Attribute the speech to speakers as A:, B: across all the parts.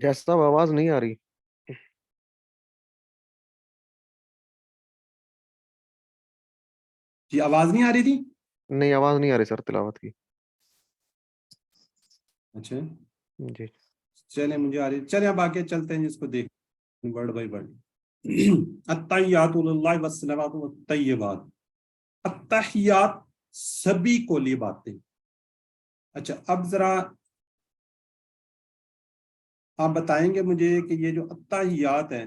A: جیسا صاحب آواز نہیں آ رہی.
B: جی آواز نہیں آ رہی تھی؟
A: نہیں آواز نہیں آ رہی سر تلاوت کی.
B: اچھا
A: جی
B: چلیں مجھے آ رہی، چلیں اب آگے چلتے ہیں اس کو دیکھ ورڈ بائی ورڈ. التحیات للہ والصلوات والطیبات. التحیات سبھی کولی باتیں. اچھا اب ذرا آپ بتائیں گے مجھے کہ یہ جو التحیات ہیں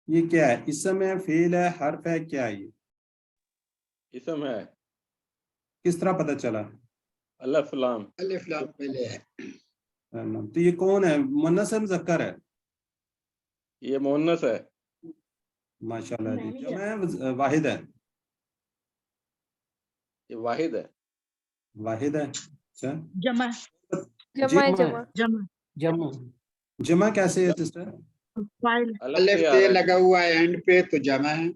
B: یہ کیا ہے؟ اسم ہے، فعل ہے، حرف ہے، کیا ہے؟ یہ
C: اسم ہے.
B: کس طرح پتہ چلا؟
C: الف لام.
D: الف لام پہلے ہے.
B: تو یہ کون ہے؟ مؤنث ہے مذکر ہے؟
C: یہ مؤنث ہے.
B: ماشاءاللہ جی. جمع ہے واحد ہے؟
C: یہ واحد ہے.
B: واحد ہے. اچھا
E: جمع
B: جمع ہے.
E: جمع
D: جمع
B: جمع کیسے ہے سسٹر؟
E: فائل
C: الف
D: الف
C: سے آ
D: تے
C: رہا ہے.
D: لگا ہوا ہے اینڈ پہ تو جمع ہے.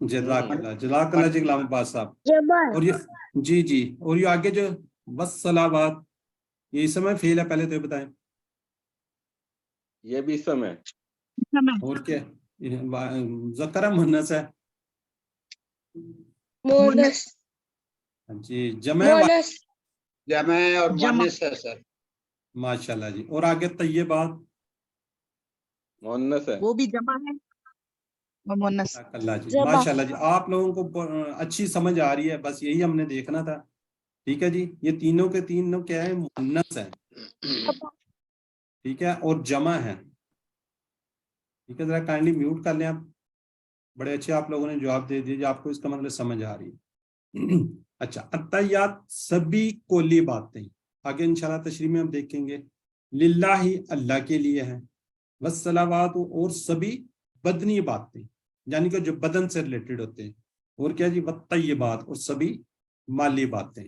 B: جزاک اللہ، جزاک اللہ جی غلام عباس صاحب.
E: جمع
B: اور یہ جی جی اور یہ آگے جو والصلوات یہ اسم ہے فعل ہے؟ پہلے تو یہ بتائیں.
C: یہ بھی اسم ہے.
E: جمع
B: اور کیا ہے؟ مذکر ہے مؤنث ہے؟
F: مونس
B: جی جمع ہے.
F: مونس
D: جمع ہے اور
E: جمع
D: مؤنث ہے سر.
B: ماشاءاللہ جی. اور آگے طیبات.
C: مؤنث ہے.
E: وہ بھی جمع ہے اور مؤنث.
B: جزاک اللہ جی.
F: جمع
B: ماشاءاللہ جی آپ لوگوں کو اچھی سمجھ آ رہی ہے، بس یہی ہم نے دیکھنا تھا. ٹھیک ہے جی. یہ تینوں کے تینوں کیا ہے؟ مؤنث ہیں. ٹھیک ہے اور جمع ہے. ٹھیک ہے ذرا کائنڈلی میوٹ کر لیں آپ. بڑے اچھے آپ لوگوں نے جواب دے دیے. آپ کو اس کا مطلب سمجھ آ رہی ہے. اچھا التحیات سبھی کولی باتیں. آگے انشاءاللہ تشریح میں ہم دیکھیں گے. للہ ہی اللہ کے لیے ہے. والصلوات اور سبھی بدنی باتیں یعنی کہ جو بدن سے ریلیٹڈ ہوتے ہیں. اور کیا جی؟ والطیبات اور سبھی مالی باتیں.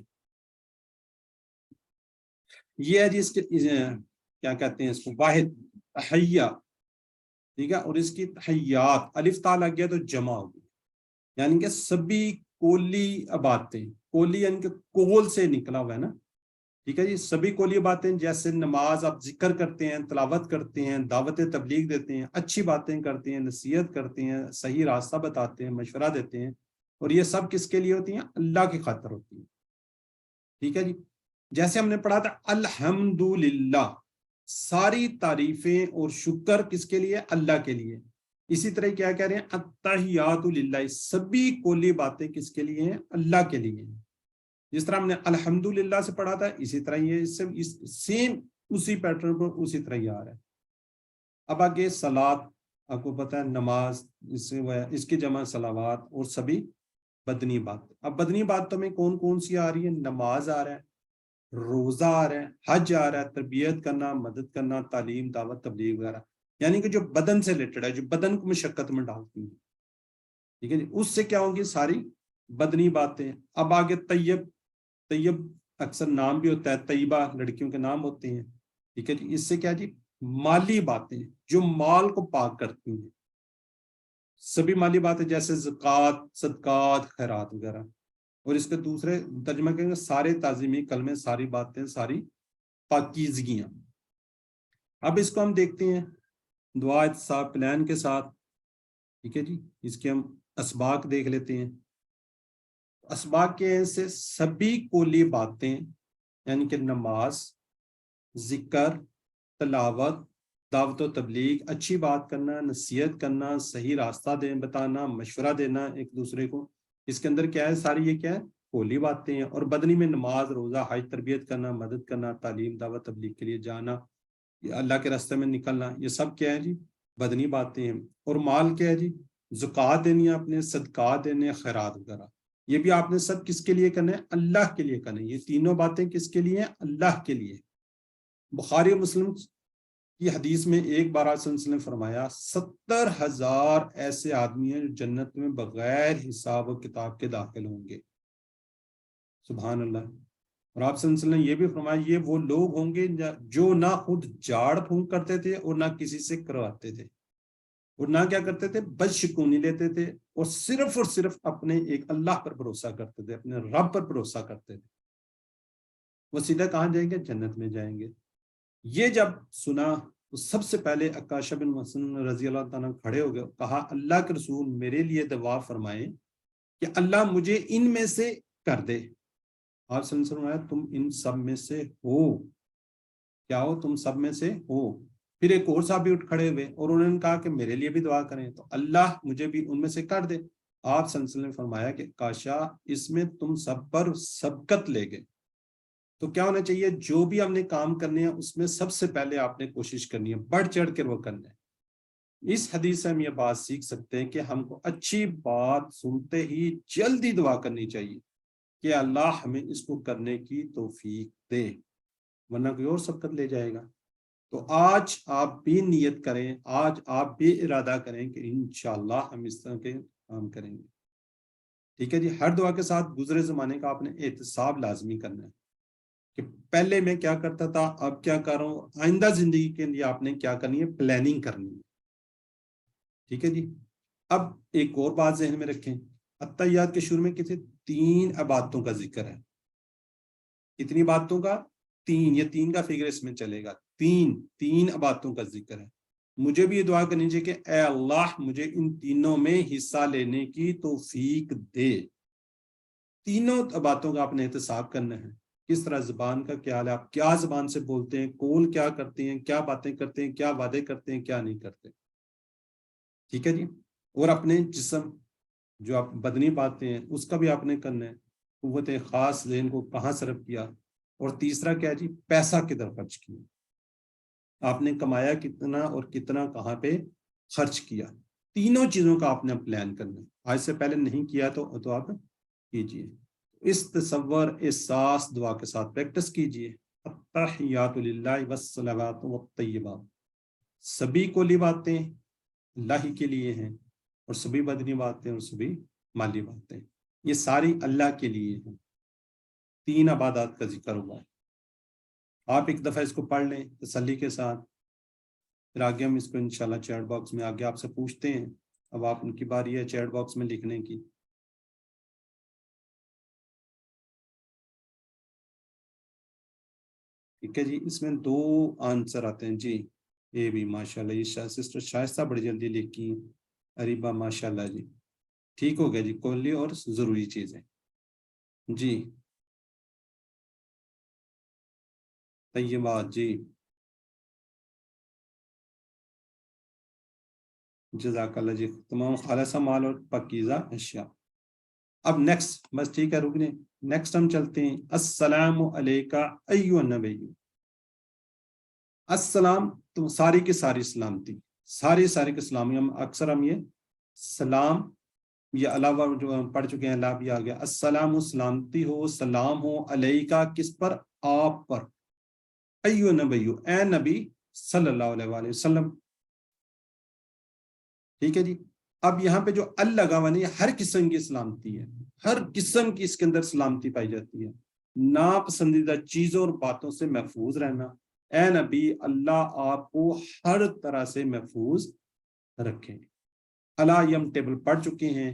B: یہ ہے جی اس کے کیا کہتے ہیں اس کو؟ واحد تحیہ. ٹھیک ہے. اور اس کی تحیات الف تا لگ گیا تو جمع ہوگی. یعنی کہ سبھی کولی باتیں. کولی یعنی کہ کول سے نکلا ہوا ہے نا. ٹھیک ہے جی. سبھی کولی باتیں جیسے نماز آپ ذکر کرتے ہیں، تلاوت کرتے ہیں، دعوت تبلیغ دیتے ہیں، اچھی باتیں کرتے ہیں، نصیحت کرتے ہیں، صحیح راستہ بتاتے ہیں، مشورہ دیتے ہیں. اور یہ سب کس کے لیے ہوتی ہیں؟ اللہ کی خاطر ہوتی ہیں. ٹھیک ہے جی. جیسے ہم نے پڑھا تھا الحمدللہ ساری تعریفیں اور شکر کس کے لیے؟ اللہ کے لیے. اسی طرح کیا کہہ رہے ہیں؟ التحیات للہ سبھی کولی باتیں کس کے لیے ہیں؟ اللہ کے لیے ہیں. جس طرح ہم نے الحمدللہ سے پڑھا تھا اسی طرح یہ سیم اسی پیٹرن پر اسی طرح یہ آ رہا ہے. اب آگے صلات آپ کو پتہ ہے نماز اس کی جمع صلوات اور سبھی بدنی بات. اب بدنی باتوں میں کون کون سی آ رہی ہے؟ نماز آ رہا ہے، روزہ آ رہا ہے، حج آ رہا ہے، تربیت کرنا، مدد کرنا، تعلیم، دعوت، تبلیغ وغیرہ. یعنی کہ جو بدن سے ریلیٹڈ ہے، جو بدن کو مشقت میں ڈالتی ہیں. ٹھیک ہے جی. اس سے کیا ہوگی؟ ساری بدنی باتیں. اب آگے طیب اکثر نام بھی ہوتا ہے، طیبہ لڑکیوں کے نام ہوتے ہیں. ٹھیک ہے جی. اس سے کیا جی؟ مالی باتیں جو مال کو پاک کرتی ہیں. سبھی مالی باتیں جیسے زکوٰۃ، صدقات، خیرات وغیرہ. اور اس کے دوسرے ترجمہ کریں گے سارے تعظیمی کلمے، ساری باتیں، ساری پاکیزگیاں. اب اس کو ہم دیکھتے ہیں دعا احتساب پلان کے ساتھ. ٹھیک ہے جی. اس کے ہم اسباق دیکھ لیتے ہیں. اسباق کے سے سبھی کولی باتیں یعنی کہ نماز، ذکر، تلاوت، دعوت و تبلیغ، اچھی بات کرنا، نصیحت کرنا، صحیح راستہ بتانا، مشورہ دینا ایک دوسرے کو. اس کے اندر کیا ہے؟ ساری یہ کیا ہے؟ کولی باتیں ہیں. اور بدنی میں نماز، روزہ، حج، تربیت کرنا، مدد کرنا، تعلیم، دعوت تبلیغ کے لیے جانا، اللہ کے راستے میں نکلنا، یہ سب کیا ہے جی؟ بدنی باتیں ہیں. اور مال کیا ہے جی؟ زکوٰۃ دینی، اپنے صدقات دینے، خیرات وغیرہ. یہ بھی آپ نے سب کس کے لیے کرنا ہے؟ اللہ کے لیے کرنا ہے. یہ تینوں باتیں کس کے لیے ہیں؟ اللہ کے لیے. بخاری مسلم کی حدیث میں ایک بار آپ صلی اللہ علیہ وسلم نے فرمایا 70,000 ایسے آدمی ہیں جو جنت میں بغیر حساب و کتاب کے داخل ہوں گے. سبحان اللہ. اور آپ صلی اللہ علیہ وسلم نے یہ بھی فرمایا یہ وہ لوگ ہوں گے جو نہ خود جھاڑ پھونک کرتے تھے اور نہ کسی سے کرواتے تھے اور نہ کیا کرتے تھے؟ بدشگونی لیتے تھے اور صرف اپنے ایک اللہ پر بھروسہ کرتے تھے، اپنے رب پر بھروسہ کرتے تھے. وہ سیدھا کہاں جائیں گے؟ جنت میں جائیں گے. یہ جب سنا تو سب سے پہلے عکاشہ بن محصن رضی اللہ تعالیٰ کھڑے ہو گئے، کہا اللہ کے رسول میرے لیے دعا فرمائیں کہ اللہ مجھے ان میں سے کر دے۔ آپ صلی اللہ علیہ وسلم نے تم ان سب میں سے ہو، کیا ہو؟ تم سب میں سے ہو۔ پھر ایک اور صحابی اٹھ کھڑے ہوئے اور انہوں نے کہا کہ میرے لیے بھی دعا کریں، تو اللہ مجھے بھی ان میں سے کر دے۔ آپ صلی اللہ علیہ وسلم نے فرمایا کہ کاشا اس میں تم سب پر سبقت لے گئے۔ تو کیا ہونا چاہیے؟ جو بھی ہم نے کام کرنے ہیں اس میں سب سے پہلے آپ نے کوشش کرنی ہے، بڑھ چڑھ کر وہ کرنا ہے۔ اس حدیث سے ہم یہ بات سیکھ سکتے ہیں کہ ہم کو اچھی بات سنتے ہی جلدی دعا کرنی چاہیے کہ اللہ ہمیں اس کو کرنے کی توفیق دے، ورنہ کوئی اور سبقت لے جائے گا۔ تو آج آپ بھی نیت کریں، آج آپ بھی ارادہ کریں کہ انشاءاللہ ہم اس طرح کے کام کریں گے۔ ٹھیک ہے جی، ہر دعا کے ساتھ گزرے زمانے کا آپ نے احتساب لازمی کرنا ہے کہ پہلے میں کیا کرتا تھا، اب کیا کر رہا ہوں، آئندہ زندگی کے لیے آپ نے کیا کرنی ہے، پلاننگ کرنی ہے۔ ٹھیک ہے جی، اب ایک اور بات ذہن میں رکھیں، اتحیات کے شروع میں کسی 3 عبادتوں کا ذکر ہے۔ کتنی عبادتوں کا؟ 3، یہ 3 کا فگر اس میں چلے گا، 3 عبادتوں کا ذکر ہے۔ مجھے بھی یہ دعا کرنی چاہیے کہ اے اللہ مجھے ان تینوں میں حصہ لینے کی توفیق دے۔ تینوں عبادتوں کا آپ نے احتساب کرنا ہے، کس طرح زبان کا کیا حال ہے، آپ کیا زبان سے بولتے ہیں، کون کیا کرتے ہیں، کیا باتیں کرتے ہیں، کیا وعدے کرتے ہیں، کیا نہیں کرتے۔ ٹھیک ہے جی، اور اپنے جسم جو آپ بدنی باتیں ہیں اس کا بھی آپ نے کرنا ہے، قوت خاص ذہن کو کہاں صرف کیا، اور تیسرا کیا جی، پیسہ کدھر خرچ کیا، آپ نے کمایا کتنا اور کتنا کہاں پہ خرچ کیا۔ تینوں چیزوں کا آپ نے پلان کرنا ہے، آج سے پہلے نہیں کیا تو آپ کیجئے۔ اس تصور احساس دعا کے ساتھ پریکٹس کیجئے، التحیات للہ والصلوات والطیبات، سبھی کولی باتیں اللہ ہی کے لیے ہیں، اور سبھی بدنی باتیں اور سبھی مالی باتیں یہ ساری اللہ کے لیے ہیں۔ 3 عبادات کا ذکر ہوا ہے، آپ ایک دفعہ اس کو پڑھ لیں تسلی کے ساتھ، پھر آگے ہم اس کو انشاءاللہ چیٹ باکس میں آگے آپ سے پوچھتے ہیں۔ اب آپ ان کی باری ہے چیٹ باکس میں لکھنے کی۔ ٹھیک ہے جی، اس میں 2 آنسر آتے ہیں جی، یہ بھی ماشاءاللہ، یہ سسٹر شائستہ بڑی جلدی لکھی، اریبہ ماشاءاللہ جی، ٹھیک ہو گیا جی، کلی اور ضروری چیزیں جی، طیبات جی، جزاک اللہ جی، تمام خالصہ مال اور پاکیزہ اشیاء۔ اب نیکسٹ بس ٹھیک ہے، رکنے نیکسٹ ہم چلتے ہیں، السلام علیکہ ایھا النبی۔ السلام تو ساری کی ساری سلامتی، ساری کی سلامی، ہم اکثر ہم یہ سلام یہ علاوہ جو ہم پڑھ چکے ہیں، اللہ بھی آ گیا، السلام سلامتی ہو، سلام ہو، علیکہ کس پر؟ آپ پر، ایھا النبی اے نبی صلی اللہ علیہ وآلہ وسلم۔ ٹھیک ہے جی، اب یہاں پہ جو لگا ہوا نہیں، ہر قسم کی سلامتی ہے، ہر قسم کی اس کے اندر سلامتی پائی جاتی ہے، ناپسندیدہ چیزوں اور باتوں سے محفوظ رہنا۔ اے نبی اللہ آپ کو ہر طرح سے محفوظ رکھیں۔ اللہ یہ ہم ٹیبل پڑھ چکے ہیں،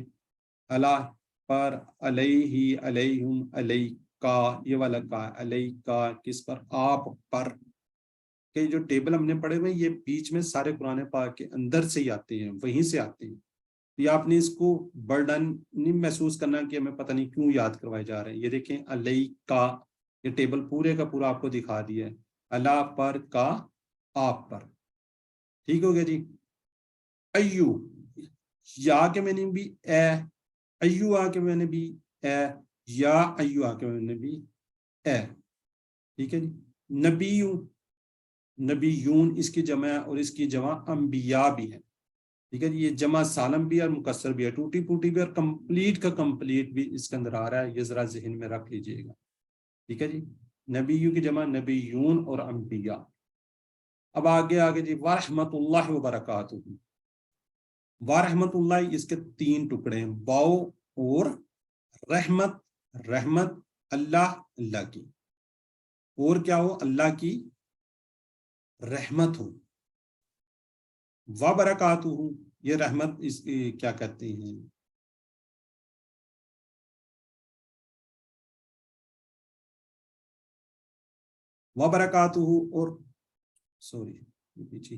B: اللہ پر، علیہ، علیہم، علیکا، یہ والا کا علیکا کس پر؟ آپ پر، کہ جو ٹیبل ہم نے پڑھے ہوئے یہ بیچ میں سارے قرآن پاک کے اندر سے ہی آتے ہیں، وہیں سے آتے ہیں۔ یہ آپ نے اس کو برڈن نہیں محسوس کرنا کہ ہمیں پتہ نہیں کیوں یاد کروائے جا رہے ہیں۔ یہ دیکھیں علیکا، یہ ٹیبل پورے کا پورا آپ کو دکھا دیا ہے، اللہ پر، کا، آپ پر۔ ٹھیک ہو گیا جی، ایو، یا کے میں نے بھی اے، ایو آ کے میں نے بھی اے، یا ایو آ کے میں نے بھی اے۔ ٹھیک ہے جی، نبیوں، نبیون اس کی جمع اور اس کی جمع انبیاء بھی ہے۔ ٹھیک ہے جی، یہ جمع سالم بھی ہے اور مکسر بھی ہے، ٹوٹی پوٹی بھی، اور کمپلیٹ کا کمپلیٹ بھی اس کے اندر آ رہا ہے، یہ ذرا ذہن میں رکھ لیجئے گا۔ ٹھیک ہے جی، نبیوں کی جمع نبیون اور انبیاء۔ اب آگے جی، ورحمت اللہ وبرکاتہ، ورحمت اللہ اس کے 3 ٹکڑے ہیں، واو اور رحمت، رحمت اللہ، اللہ کی، اور کیا ہو؟ اللہ کی رحمت ہو، وبرکاتہ یہ رحمت اس کی کیا کہتے ہیں، وبرکاتہ، اور سوری جی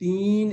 B: 3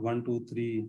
B: 1 2 3,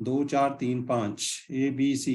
B: 2 4 3 5, ABC,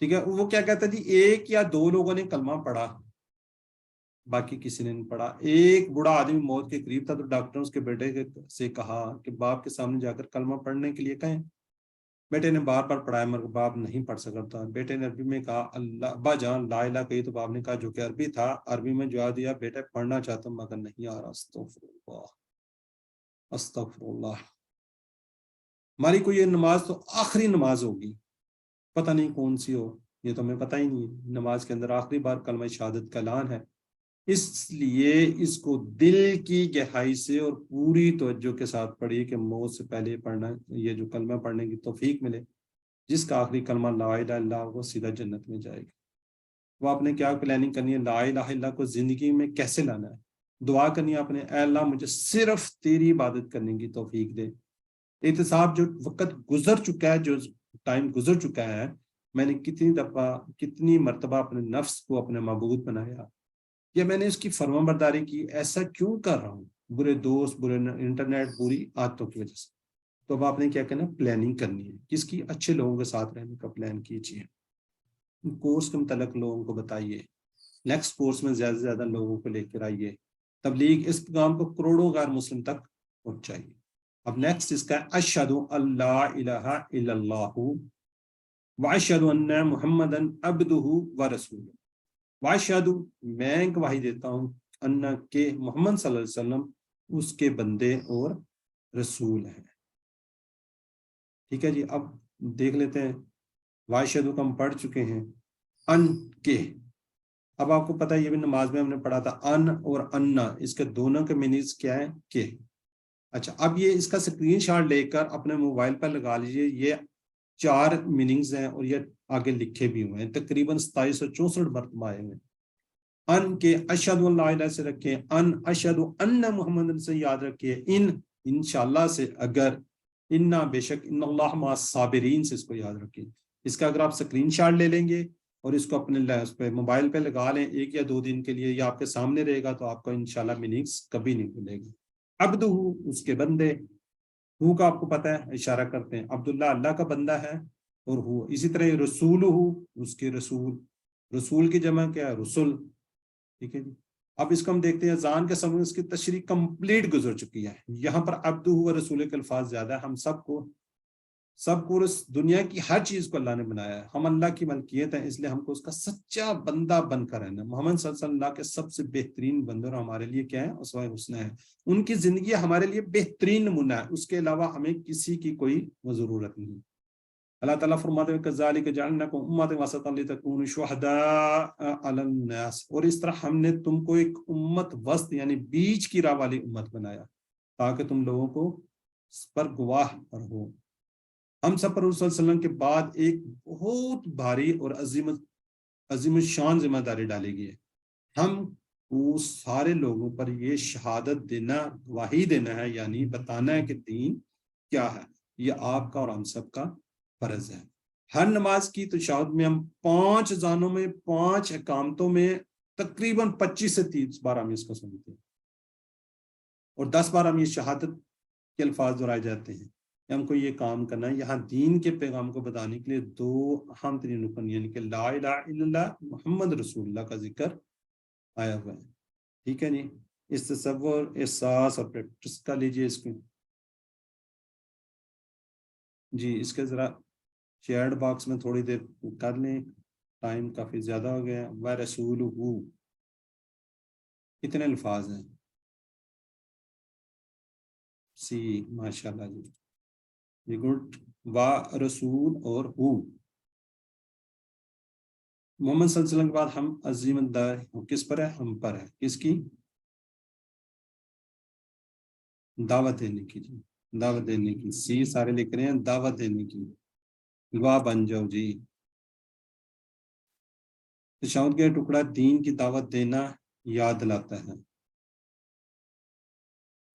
B: ٹھیک ہے، وہ کیا کہتا ہے جی ایک یا دو لوگوں نے کلمہ پڑھا، باقی کسی نے نہیں پڑھا. ایک بوڑھا آدمی موت کے قریب تھا تو ڈاکٹر نے اس کے بیٹے سے کہا کہ باپ کے سامنے جا کر کلمہ پڑھنے کے لیے کہیں. بیٹے نے بار بار پڑھایا مگر باپ نہیں پڑھ سکتا تھا. بیٹے نے عربی میں کہا اللہ ابا جان لا الہ کہی تو باپ نے کہا جو کہ عربی تھا، عربی میں جواب دیا بیٹے پڑھنا چاہتا ہوں مگر نہیں آ رہا. استغفر اللہ استغفر اللہ. ہماری کوئی یہ نماز تو آخری نماز ہوگی، پتہ نہیں کون سی ہو، یہ تو ہمیں پتہ ہی نہیں. نماز کے اندر آخری بار کلمہ شہادت کا اعلان ہے، اس لیے اس کو دل کی گہرائی سے اور پوری توجہ کے ساتھ پڑھی کہ موت سے پہلے پڑھنا، یہ جو کلمہ پڑھنے کی توفیق ملے. جس کا آخری کلمہ لا الہ الا اللہ وہ سیدھا جنت میں جائے گا. وہ آپ نے کیا پلاننگ کرنی ہے؟ لا الہ الا اللہ کو زندگی میں کیسے لانا ہے؟ دعا کرنی ہے آپ نے، اے اللہ مجھے صرف تیری عبادت کرنے کی توفیق دے. احتساب جو وقت گزر چکا ہے، جو ٹائم گزر چکا ہے، میں نے کتنی دفعہ کتنی مرتبہ اپنے نفس کو اپنے معبود بنایا، یا میں نے اس کی فرما برداری کی، ایسا کیوں کر رہا ہوں؟ برے دوست، برے انٹرنیٹ، بری عادتوں کی وجہ سے. تو اب آپ نے کیا کرنا؟ پلاننگ کرنی ہے. کس کی؟ اچھے لوگوں کے ساتھ رہنے کا پلان کیجیے. کورس کے متعلق لوگوں کو بتائیے، نیکسٹ کورس میں زیادہ سے زیادہ لوگوں کو لے کر آئیے. تبلیغ اس پیغام کو کروڑوں غیر مسلم تک پہنچائیے. اب نیکسٹ اس کا اشہد اللہ الہ الا اللہ واشہد ان محمدً عبدہ ورسولہ. واشہد میں گواہی دیتا ہوں ان کہ محمد صلی اللہ علیہ وسلم اس کے بندے اور رسول ہیں. ٹھیک ہے جی. اب دیکھ لیتے ہیں واشہد کو ہم پڑھ چکے ہیں. ان کے، اب آپ کو پتہ ہے یہ بھی نماز میں ہم نے پڑھا تھا، ان اور انا، اس کے دونوں کے میننگز کیا ہے؟ کہ. اچھا اب یہ اس کا اسکرین شاٹ لے کر اپنے موبائل پر لگا لیجئے. یہ 4 میننگز ہیں اور یہ آگے لکھے بھی ہوئے ہیں، تقریباً 2764 مرتبہ آئے ہوئے ہیں. ان کے اشہد اللہ الہ سے رکھیں، ان اشہد ان محمد سے یاد رکھیے، انشاءاللہ سے اگر، انا بے شک، ان اللہ مع الصابرین سے اس کو یاد رکھیں. اس کا اگر آپ اسکرین شاٹ لے لیں گے اور اس کو اپنے اس پہ موبائل پہ لگا لیں 1 یا 2 دن کے لیے، یا آپ کے سامنے رہے گا تو آپ کو انشاءاللہ میننگز کبھی نہیں بھولے گا. عبدہ اس کے بندے، ہو کا آپ کو پتہ ہے اشارہ کرتے ہیں، عبداللہ اللہ کا بندہ ہے، اور ہو اسی طرح رسول اس کے رسول، رسول کی جمع کیا ہے؟ رسول. ٹھیک ہے جی. اب اس کو ہم دیکھتے ہیں اذان کے سمجھ اس کی تشریح کمپلیٹ گزر چکی ہے. یہاں پر عبدہ و رسول کے الفاظ زیادہ ہے. ہم سب کو اس دنیا کی ہر چیز کو اللہ نے بنایا ہے، ہم اللہ کی ملکیت ہیں، اس لیے ہم کو اس کا سچا بندہ بن کر رہنا. محمد صلی اللہ علیہ وسلم کے سب سے بہترین بندے اور ہمارے لیے کیا ہے؟ اسوہ حسنہ ہے. ان کی زندگی ہمارے لیے بہترین نمونہ ہے، اس کے علاوہ ہمیں کسی کی کوئی ضرورت نہیں. اللہ تعالیٰ فرماتے ہیں کذالک جعلناکم امۃ وسطا لتکونوا شہداء علی الناس، اور اس طرح ہم نے تم کو ایک امت وسط یعنی بیچ کی راہ والی امت بنایا تاکہ تم لوگوں کو اس پر گواہ رہو. ہم سب پر رسول صلی اللہ علیہ وسلم کے بعد ایک بہت بھاری اور عظیم الشان ذمہ داری ڈالی گئی ہے. ہم وہ سارے لوگوں پر یہ شہادت دینا، گواہی دینا ہے، یعنی بتانا ہے کہ دین کیا ہے. یہ آپ کا اور ہم سب کا فرض ہے. ہر نماز کی تشہد میں ہم 5 اذانوں میں 5 اقامتوں میں تقریباً 25 سے 30 بار ہم اس کو سنتے ہیں، اور 10 بار ہم یہ شہادت کے الفاظ دہرائے جاتے ہیں. ہم کو یہ کام کرنا ہے. یہاں دین کے پیغام کو بتانے کے لیے 2 اہم ترین رکن یعنی کہ لا الہ الا اللہ محمد رسول اللہ کا ذکر آیا ہوا ہے. ٹھیک ہے جی. اس تصور، احساس اور پریکٹس کا لیجئے اس کو جی. اس کے ذرا چیٹ باکس میں تھوڑی دیر کر لیں، ٹائم کافی زیادہ ہو گیا. وَرَسُولُهُ کتنے الفاظ ہیں؟ سی ماشاءاللہ جی، یہ گڈ. وا رسول اور ہو. محمد صلی اللہ علیہ وسلم کے بعد ہم عظیم الدار کس پر ہے؟ ہم پر ہے. کس کی؟ دعوت دینے کی جی، دعوت دینے کی. سی سارے لکھ رہے ہیں، دعوت دینے کی. وا بن جاؤ جی. تشہد کا ٹکڑا دین کی دعوت دینا یاد دلاتا ہے.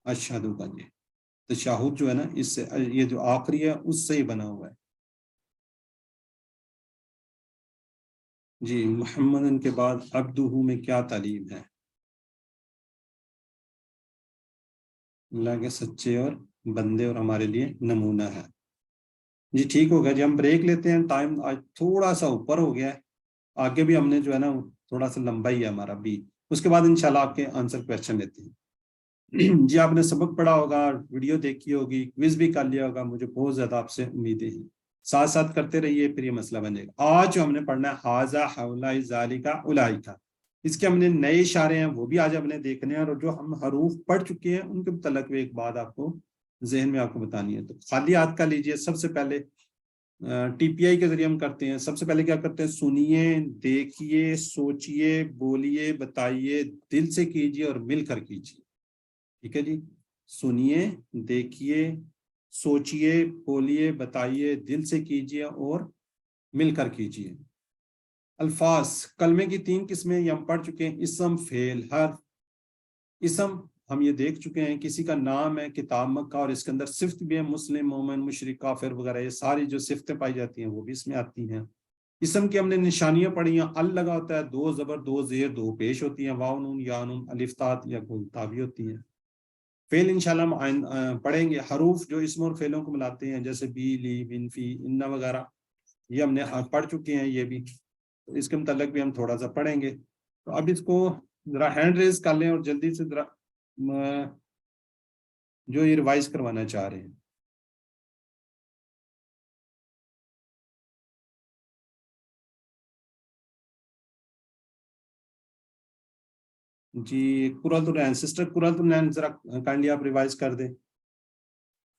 B: اشہد کا جی تشہد جو ہے نا، اس سے یہ جو آخری ہے اس سے ہی بنا ہوا ہے جی. محمد کے بعد عبدہ میں کیا تعلیم ہے؟ اللہ کے سچے اور بندے اور ہمارے لیے نمونہ ہے. جی ٹھیک ہو گیا جی. ہم بریک لیتے ہیں, ٹائم آج تھوڑا سا اوپر ہو گیا ہے, آگے بھی ہم نے جو ہے نا تھوڑا سا لمبا ہی ہے ہمارا بھی. اس کے بعد انشاءاللہ آپ کے آنسر کویشچن لیتے ہیں. جی آپ نے سبق پڑھا ہوگا, ویڈیو دیکھی ہوگی, کوئز بھی کر لیا ہوگا, مجھے بہت زیادہ آپ سے امیدیں ہیں. ساتھ ساتھ کرتے رہیے, پھر یہ مسئلہ بنے گا. آج جو ہم نے پڑھنا ہے ہاذا حولا ذالکا اولئکا, اس کے ہم نے نئے اشارے ہیں وہ بھی آج ہم نے دیکھنے ہیں, اور جو ہم حروف پڑھ چکے ہیں ان کے متعلق بھی ایک بات آپ کو ذہن میں آپ کو بتانی ہے. تو خالی ہاتھ کا لیجئے. سب سے پہلے ٹی پی آئی کے ذریعے ہم کرتے ہیں. سب سے پہلے کیا کرتے ہیں, سنیے, دیکھیے, سوچئے, بولیے, بتائیے, دل سے کیجئے اور مل کر کیجئے. ٹھیک ہے جی, سنیے, دیکھیے, سوچئے, بولیے, بتائیے, دل سے کیجئے اور مل کر کیجئے. الفاظ کلمے کی 3 قسمیں یہ ہم پڑھ چکے ہیں, اسم, فعل, حرف. اسم ہم یہ دیکھ چکے ہیں, کسی کا نام ہے کتاب مکہ اور اس کے اندر صفت بھی ہے, مسلم, مومن, مشرک, کافر وغیرہ, یہ ساری جو صفتیں پائی جاتی ہیں وہ بھی اس میں آتی ہیں. اسم کی ہم نے نشانیاں پڑھی ہیں, ال لگا ہوتا ہے, 2 زبر 2 زیر 2 پیش ہوتی ہیں, واو نون یا نون الف تا یا کوئی تابی ہوتی ہیں. فعل انشاءاللہ ہم پڑھیں گے. حروف جو اسم اور فعلوں کو ملاتے ہیں جیسے بی, لی, بن, فی, انہ وغیرہ, یہ ہم نے پڑھ چکے ہیں. یہ بھی اس کے متعلق بھی ہم تھوڑا سا پڑھیں گے. تو اب اس کو ذرا ہینڈ ریز کر لیں اور جلدی سے ذرا جو یہ ریوائز کروانا چاہ رہے ہیں. جی قرۃ العین, سسٹر قرۃ العین, ذرا کائنڈلی آپ ریوائز کر دیں.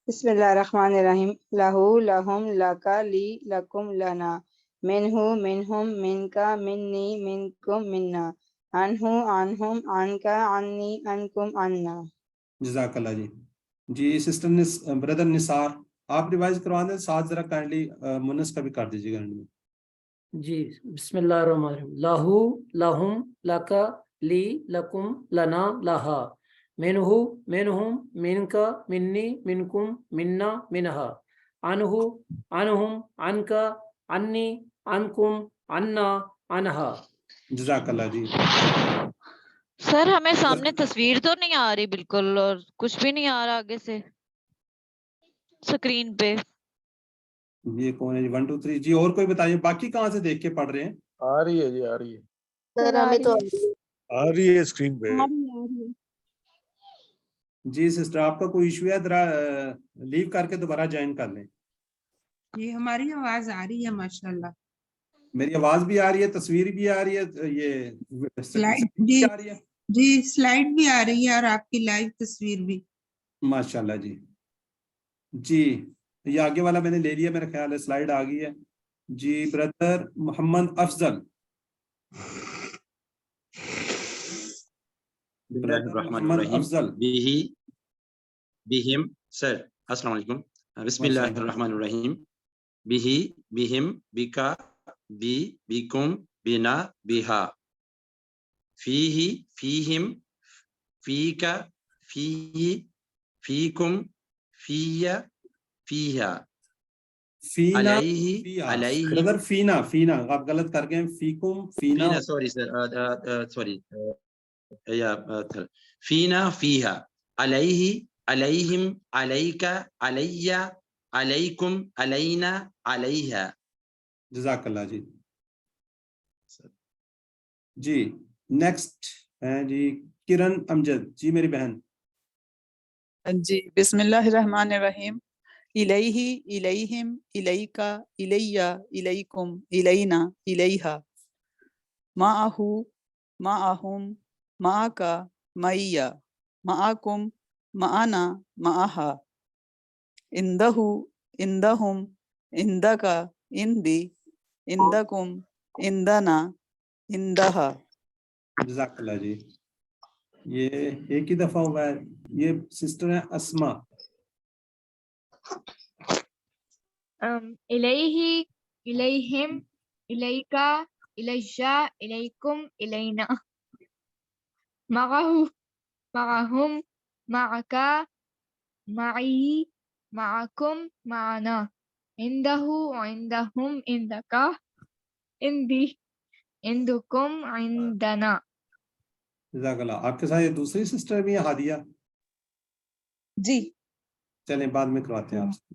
F: بسم اللہ الرحمن الرحیم. لہو, لہم, لکا, لی, لکم, لنا, منہو, منہم, منکا, منی, منکم, منا, عنہو, عنہم, عنکا, عنی, عنکم, عنا.
B: جزاک اللہ جی. جی سسٹر بردر نثار, آپ ریوائز کروا دیں, ساتھ ذرا کائنڈلی منس کا بھی کر دیجیے گا.
G: جی بسم اللہ الرحمن الرحیم. لہو, لہم, لکا, لی, لکم, لنا, لہا, منہو, منہم, منکا, منی, منکم, منا, منہا, عنہو, عنہم, عنکا, عنی, عنکم, عنا, عنہا.
B: جزاک اللہ جی.
H: سر ہمیں سامنے تصویر تو نہیں آ رہی بالکل, اور کچھ بھی نہیں آ رہا آگے سے سکرین پہ.
B: یہ کون ہے جی؟ 1 2 3 جی. اور کوئی بتائیے, باقی کہاں سے دیکھ کے پڑھ رہے ہیں؟
C: آ رہی ہے جی, آ رہی ہے.
F: سر ہمیں تو
I: آ رہی ہے اسکرین پہ.
B: جی سسٹر آپ کا کوئی ایشو ہے, ذرا لیو کر کے دوبارہ جوائن کر لیں.
J: جی ہماری آواز آ رہی ہے ماشاءاللہ.
B: میری آواز بھی آ رہی ہے, تصویر بھی آ رہی ہے, یہ
J: سلائڈ
B: بھی
J: جی,
B: آ رہی ہے.
J: جی سلائڈ بھی آ رہی ہے اور آپ کی لائیو تصویر بھی.
B: ماشاءاللہ جی. جی یہ آگے والا میں نے لے لیا, میرا خیال ہے سلائڈ آ گئی ہے. جی بردر محمد افضل. برادر محمد افضل.
K: بہم سر السلام علیکم. بسم اللہ الرحمن الرحیم. بہی, بہم, بکا, بی, بکم, بنا, بہا. فیہی, فیہم, فیکا, فیہی, فیکم, فیہ, فیہا.
B: فینا,
K: علیہ, علیہم.
B: برادر فینا, فینا آپ غلط کر گئے. فیکم, فینا.
K: فینا, سوری سر, سوری. فینا, فیہا. علیہ, علیہم, علیکا, علیہ, علیکم, علینا, علیہا.
B: جزاک اللہ جی. جی نیکسٹ ہے جی کرن امجد. جی میری بہن.
L: جی بسم اللہ الرحمن الرحیم. الیہ, الیہم, الیکا, الیہ, الیکم, الینا, الیہا. معہو, معہم, معکا, معیہ, معکم, معنا, معہا. عندہ, عندہم, عندکا, عندی, عندکم, عندنا, عندہا.
B: جزاک اللہ جی. یہ ایک ہی دفعہ ہوا ہے. یہ سسٹر ہے اسما.
M: الیہ, الیہم, الیکا, الیہ, الیکم, الینا. معہو, معہم, معکا, معی, معکم, معنا. عندہ, عندہم, عندکا, عندی, عندکم, عندنا.
B: جزاک اللہ. آپ کے ساتھ یہ دوسری سسٹر بھی ہے ہادیہ.
L: جی
B: چلیں بعد میں کرواتے ہیں آپ سے.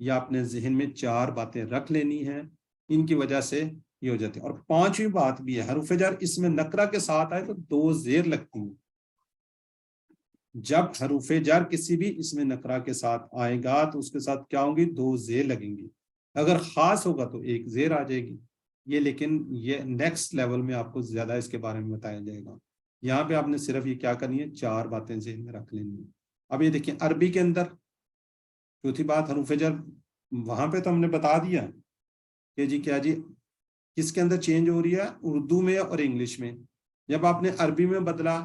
B: یا اپنے ذہن میں 4 باتیں رکھ لینی ہیں، ان کی وجہ سے یہ ہو جاتی ہے۔ اور 5ویں بات بھی ہے، حروف جر اس میں نکرہ کے ساتھ آئے تو 2 زیر لگتی ہیں۔ جب حروف جر کسی بھی اس میں نکرہ کے ساتھ آئے گا تو اس کے ساتھ کیا ہوں گی؟ 2 زیر لگیں گی۔ اگر خاص ہوگا تو 1 زیر آ جائے گی۔ یہ لیکن یہ نیکسٹ لیول میں آپ کو زیادہ اس کے بارے میں بتایا جائے گا۔ یہاں پہ آپ نے صرف یہ کیا کرنی ہے؟ 4 باتیں ذہن میں رکھ لینی ہے۔ اب یہ دیکھیں عربی کے اندر چوتھی بات حروف جر، وہاں پہ تو ہم نے بتا دیا کہ جی کیا جی کس کے اندر چینج ہو رہی ہے، اردو میں اور انگلش میں۔ جب آپ نے عربی میں بدلا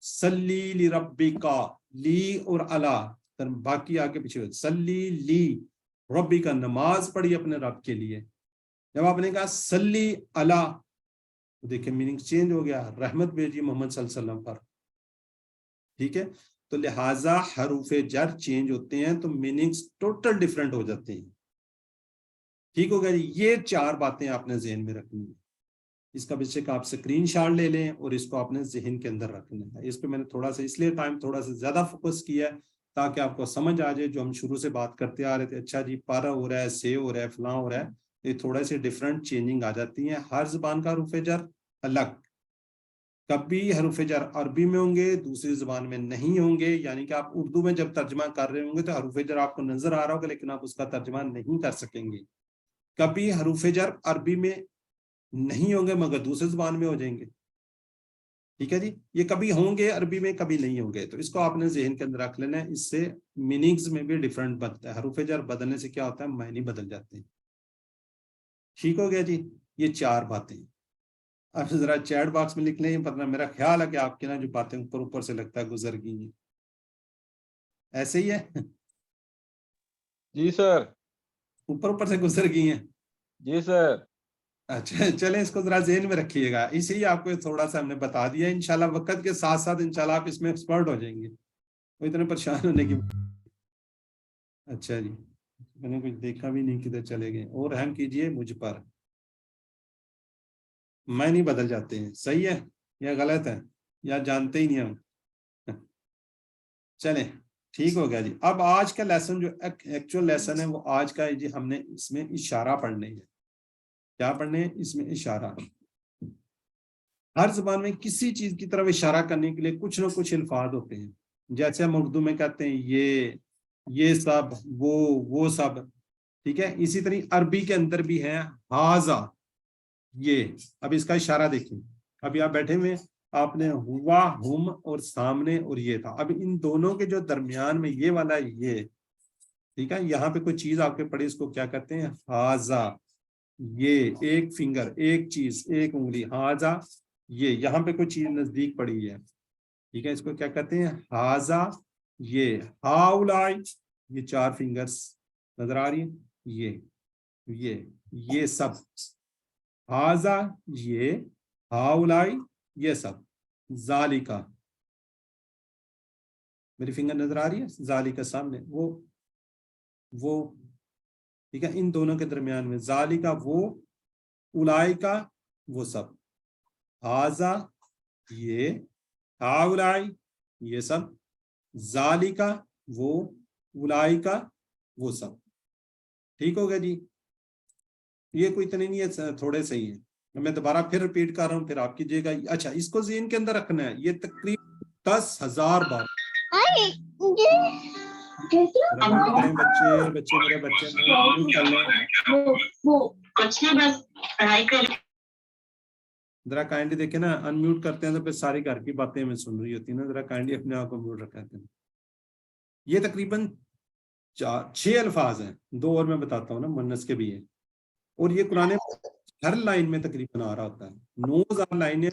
B: سلی لربکا، لی اور الا، باقی آگے پیچھے سلی لی ربی کا، نماز پڑھی اپنے رب کے لیے۔ جب آپ نے کہا سلی الا، دیکھیں میننگ چینج ہو گیا، رحمت بھیجی محمد صلی اللہ علیہ وسلم پر۔ ٹھیک ہے، تو لہٰذا حروف جر چینج ہوتے ہیں تو میننگز ٹوٹل ڈیفرنٹ ہو جاتے ہیں۔ ٹھیک ہو گیا جی، یہ 4 باتیں آپ نے ذہن میں رکھنی ہے۔ اس کا بے شک آپ اسکرین شاٹ لے لیں اور اس کو آپ نے ذہن کے اندر رکھنا ہے۔ اس پہ میں نے تھوڑا سا اس لیے ٹائم تھوڑا سا زیادہ فوکس کیا ہے تاکہ آپ کو سمجھ آ جائے، جو ہم شروع سے بات کرتے آ رہے تھے، اچھا جی پارا ہو رہا ہے، سے ہو رہا ہے، فلاں ہو رہا ہے، یہ تھوڑا سے ڈفرینٹ چینجنگ آ جاتی ہیں۔ ہر زبان کا حروف جر الگ، کبھی حروف جر عربی میں ہوں گے دوسری زبان میں نہیں ہوں گے، یعنی کہ آپ اردو میں جب ترجمہ کر رہے ہوں گے تو حروف جر آپ کو نظر آ رہا ہوگا لیکن آپ اس کا ترجمہ نہیں کر سکیں گے۔ کبھی حروف جر عربی میں نہیں ہوں گے مگر دوسری زبان میں ہو جائیں گے۔ ٹھیک ہے جی، یہ کبھی ہوں گے عربی میں کبھی نہیں ہوں گے، تو اس کو آپ نے ذہن کے اندر رکھ لینا ہے۔ اس سے میننگز میں بھی ڈفرنٹ بنتا ہے، حروف جر بدلنے سے کیا ہوتا ہے؟ معنی بدل جاتے ہیں۔ ٹھیک ہو گیا جی، یہ 4 باتیں آپ ذرا چیٹ باکس میں لکھ لیں، پتہ میرا خیال ہے کہ آپ کے نا جو باتیں اوپر سے لگتا ہے گزر گئی ہیں، ایسے ہی ہے؟
C: جی سر۔
B: اوپر سے گزر گئی ہیں؟
C: جی سر۔
B: اچھا چلیں، اس کو ذرا ذہن میں رکھیے گا، اسی لیے آپ کو تھوڑا سا ہم نے بتا دیا۔ انشاءاللہ وقت کے ساتھ ساتھ انشاءاللہ آپ اس میں ایکسپرٹ ہو جائیں گے، وہ اتنے پریشان ہونے کی۔ اچھا جی، میں نے کچھ دیکھا بھی نہیں کدھر چلے گئے۔ اور رحم کیجئے مجھ پر، میں نہیں بدل جاتے ہیں، صحیح ہے یا غلط ہے یا جانتے ہی نہیں ہم؟ چلیں ٹھیک ہو گیا جی۔ اب آج کا لیسن جو ایکچوئل لیسن ہے وہ آج کا ہے جی، ہم نے اس میں اشارہ پڑھنے ہے۔ کیا پڑھنے ہیں؟ اس میں اشارہ۔ ہر زبان میں کسی چیز کی طرف اشارہ کرنے کے لیے کچھ نہ کچھ الفاظ ہوتے ہیں، جیسے ہم اردو میں کہتے ہیں یہ سب، وہ سب، ٹھیک ہے۔ اسی طرح عربی کے اندر بھی ہے ہاذا، یہ۔ اب اس کا اشارہ دیکھیں، ابھی آپ بیٹھے ہوئے، آپ نے ہوا، ہم اور سامنے اور یہ تھا، اب ان دونوں کے جو درمیان میں یہ والا یہ، ٹھیک ہے، یہاں پہ کوئی چیز آپ کے پڑی، اس کو کیا کہتے ہیں؟ ہاذا، یہ ایک فنگر، ایک چیز، ایک انگلی، ہاذا، یہ یہاں پہ کوئی چیز نزدیک پڑی ہے، ٹھیک ہے، اس کو کیا کہتے ہیں؟ ہاذا، یہ ہاؤلائی، یہ 4 فنگرز نظر آ رہی ہیں، یہ سب، ہاذا، یہ ہاؤلائی، یہ سب، ذالکا، میری فنگر نظر آ رہی ہے؟ ذالکا سامنے، وہ ٹھیک ہے، ان دونوں کے درمیان میں ذالکا وہ، اولائکا وہ سب، ہاذا یہ، ہاؤلائی یہ سب، ذالکا وہ، اولائکا وہ سب۔ ٹھیک ہو گیا جی، یہ کوئی اتنے نہیں ہے، تھوڑے سے ہی ہیں۔ میں دوبارہ پھر ریپیٹ کر رہا ہوں، پھر آپ کیجیے گا۔ اچھا، اس کو ذہن کے اندر رکھنا ہے، یہ تقریباً 10,000 بار۔ بچے میرے بچے ذرا کائنڈلی دیکھیں نا، ان میوٹ کرتے ہیں تو پھر ساری گھر کی باتیں میں سن رہی ہوتی ہیں نا، ذرا کائنڈلی اپنے آپ کو میوٹ رکھا کریں۔ یہ تقریباً 6 الفاظ ہیں، 2 اور میں بتاتا ہوں نا، مؤنث کے بھی ہیں، اور یہ قرآن ہر لائن میں تقریباً آ رہا ہوتا ہے۔ 9,000 لائنیں،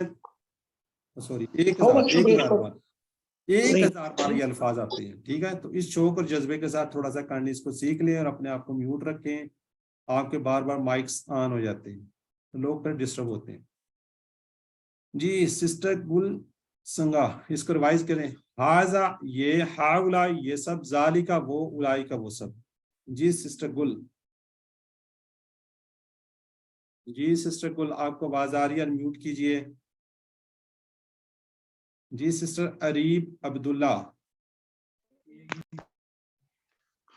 B: سوری 1,000 بار، 1,000 بار یہ الفاظ آتے ہیں، ٹھیک ہے۔ تو اس شوق اور جذبے کے ساتھ تھوڑا سا کہانی اس کو سیکھ لیں اور اپنے آپ کو میوٹ رکھیں۔ آپ کے بار بار مائکس آن ہو جاتے ہیں تو لوگ پھر ڈسٹرب ہوتے ہیں۔ جی سسٹر گل سنگا، اس کو ریوائز کریں۔ ہاذا یہ، ہاؤلا یہ سب، ذالکا وہ، اولائکا وہ سب۔ جی سسٹر گل، جی سسٹر گل آپ کو آواز آ رہی ہے؟ انمیوٹ کیجئے۔ جی سسٹر اریب عبداللہ،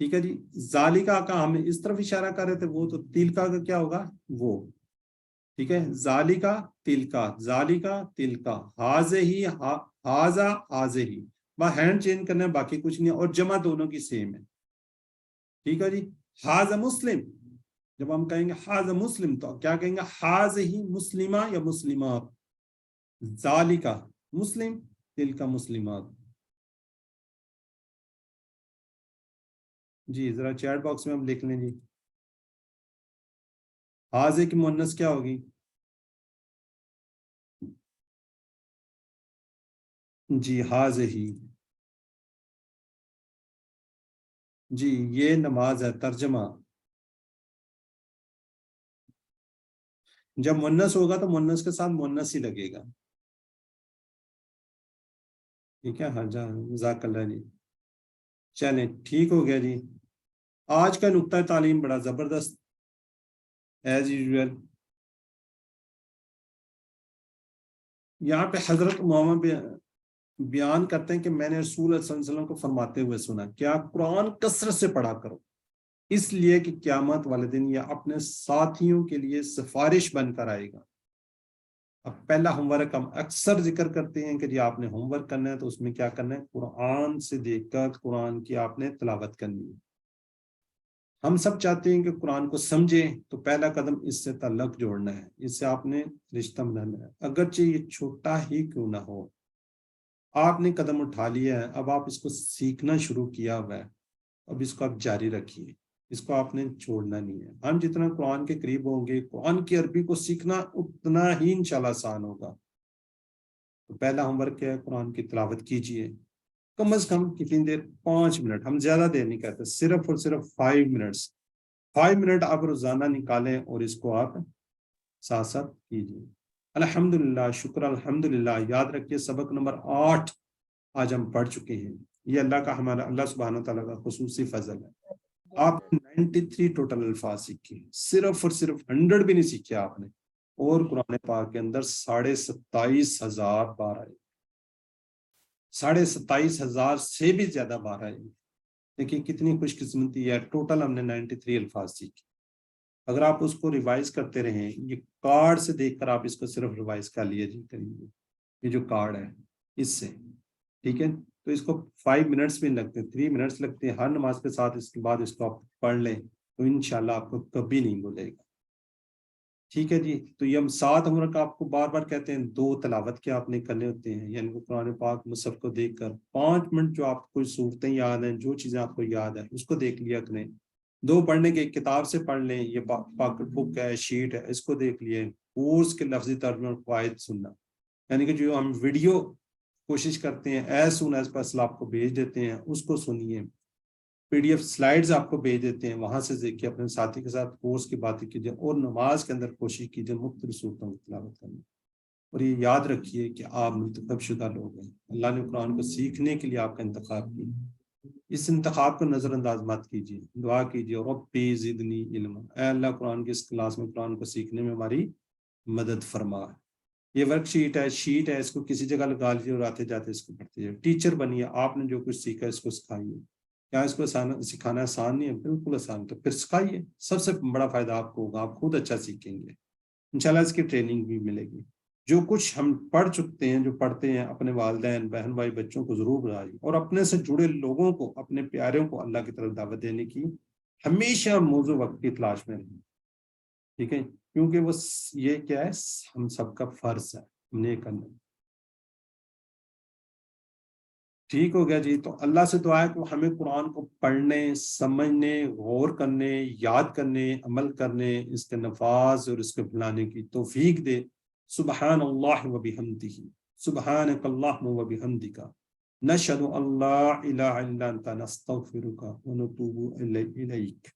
B: ٹھیک ہے جی. ذالکا کا ہم اس طرف اشارہ کر رہے تھے, وہ تو تلکا کا کیا ہوگا, وہ. ٹھیک ہے, ذالکا تلکا, ذالکا تلکا, حاضہ ہی حاضہ حاضہ ہی, بس ہینڈ چینج کرنا ہے, باقی کچھ نہیں, اور جمع دونوں کی سیم ہے. ٹھیک ہے جی. حاضہ مسلم, جب ہم کہیں گے حاضہ مسلم تو کیا کہیں گے, حاضہ ہی مسلمہ یا مسلمات, ذالکا مسلم تلکا مسلمات. جی ذرا چیٹ باکس میں ہم لکھ لیں جی, حاضہ کی مؤنث کیا ہوگی, جی حاضہ ہی. جی یہ نماز ہے, ترجمہ. جب مؤنث ہوگا تو مؤنث کے ساتھ مؤنث ہی لگے گا. ٹھیک ہے, ہاں جان جزاک اللہ جی. چلیں ٹھیک ہو گیا جی. آج کا نقطہ تعلیم بڑا زبردست ایز یوزول. یہاں پہ حضرت امامہ بیان کرتے ہیں کہ میں نے رسول اللہ صلی اللہ علیہ وسلم کو فرماتے ہوئے سنا, کیا قرآن کثرت سے پڑھا کرو, اس لیے کہ قیامت والے دن یہ اپنے ساتھیوں کے لیے سفارش بن کر آئے گا. اب پہلا ہوم ورک ہم اکثر ذکر کرتے ہیں کہ جی آپ نے ہوم ورک کرنا ہے تو اس میں کیا کرنا ہے, قرآن سے دیکھ کر قرآن کی آپ نے تلاوت کرنی ہے. ہم سب چاہتے ہیں کہ قرآن کو سمجھیں, تو پہلا قدم اس سے تعلق جوڑنا ہے, اس سے آپ نے رشتہ بنانا ہے, اگرچہ یہ چھوٹا ہی کیوں نہ ہو. آپ نے قدم اٹھا لیا ہے, اب آپ اس کو سیکھنا شروع کیا ہوا ہے, اب اس کو آپ جاری رکھیے, اس کو آپ نے چھوڑنا نہیں ہے. ہم جتنا قرآن کے قریب ہوں گے, قرآن کی عربی کو سیکھنا اتنا ہی انشاءاللہ آسان ہوگا. تو پہلا ہوم ورک کیا ہے, قرآن کی تلاوت کیجئے, کم از کم کتنی دیر, 5 منٹ, ہم زیادہ دیر نہیں کہتے, صرف اور صرف 5 منٹس. 5 منٹ آپ روزانہ نکالیں اور اس کو آپ ساتھ ساتھ کیجئے. الحمدللہ, شکر الحمدللہ. یاد رکھیے سبق نمبر 8 آج ہم پڑھ چکے ہیں. یہ اللہ کا, ہمارا اللہ سبحانہ تعالیٰ کا خصوصی فضل ہے. آپ نے 93 ٹوٹل الفاظ سیکھے, صرف اور صرف 100 بھی نہیں سیکھے آپ نے, اور قرآن پاک کے اندر 27,500 بار آئے, 27,500 سے بھی زیادہ بار آئے. دیکھیں کتنی خوش قسمتی ہے, ٹوٹل ہم نے 93 الفاظ سیکھے. اگر آپ اس کو ریوائز کرتے رہیں, یہ کارڈ سے دیکھ کر آپ اس کو صرف ریوائز کر لیے جی کریے, یہ جو کارڈ ہے اس سے, ٹھیک ہے. تو اس کو 5 منٹس بھی لگتے ہیں, 3 منٹس لگتے ہیں. ہر نماز کے ساتھ اس کے بعد اس کو آپ پڑھ لیں تو انشاءاللہ آپ کو کبھی نہیں بھولے گا. ٹھیک ہے جی. تو یہ ہم 7 عمر کا آپ کو بار بار کہتے ہیں, 2 تلاوت کے آپ نے کرنے ہوتے ہیں, یعنی قرآن پاک مصحف کو دیکھ کر 5 منٹ جو آپ کو صورتیں یاد ہیں, جو چیزیں آپ کو یاد ہیں اس کو دیکھ لیا کریں. 2 پڑھنے کے کتاب سے پڑھ لیں, یہ پاکٹ بک ہے, شیٹ ہے, اس کو دیکھ لیے. کورس کے لفظی ترجمے اور قواعد سننا, یعنی کہ جو ہم ویڈیو کوشش کرتے ہیں ایز سون ایز پاسبل آپ کو بھیج دیتے ہیں, اس کو سنیے. PDF سلائیڈز آپ کو بھیج دیتے ہیں, وہاں سے دیکھ کے اپنے ساتھی کے ساتھ کورس کی باتیں کیجیے, اور نماز کے اندر کوشش کیجیے مختلف صورتوں کی تلاوت کرنے. اور یہ یاد رکھیے کہ آپ منتخب شدہ لوگ ہیں, اللہ نے قرآن کو سیکھنے کے لیے آپ کا انتخاب کیا. اس انتخاب کو نظر انداز مت کیجیے, دعا کیجیے ربی زدنی علما, اے اللہ قرآن کی اس کلاس میں قرآن کو سیکھنے میں ہماری مدد فرما. یہ ورک شیٹ ہے, اس کو کسی جگہ لگا لیجیے اور آتے جاتے اس کو پڑھتے جائے. ٹیچر بنیے, آپ نے جو کچھ سیکھا اس کو سکھائیے. کیا اس کو سکھانا آسان نہیں ہے؟ بالکل آسان, تو پھر سکھائیے. سب سے بڑا فائدہ آپ کو ہوگا, آپ خود اچھا سیکھیں گے انشاءاللہ. اس کی ٹریننگ بھی ملے گی. جو کچھ ہم پڑھ چکتے ہیں, جو پڑھتے ہیں, اپنے والدین بہن بھائی بچوں کو ضرور بتائیے, اور اپنے سے جڑے لوگوں کو, اپنے پیاروں کو اللہ کی طرف دعوت دینے کی ہمیشہ موضوع وقت کی تلاش میں رہیں. ٹھیک ہے, کیونکہ وہ یہ کیا ہے, ہم سب کا فرض ہے, ہم نے کرنا. ٹھیک ہو گیا جی. تو اللہ سے دعا ہے کہ ہمیں قرآن کو پڑھنے, سمجھنے, غور کرنے, یاد کرنے, عمل کرنے, اس کے نفاذ اور اس کے بھلانے کی توفیق دے. سبحان اللہ و بحمدہ, سبحانک اللہم و بحمدک, نشہد ان لا الہ الا انت, نستغفرک و نتوب الیک.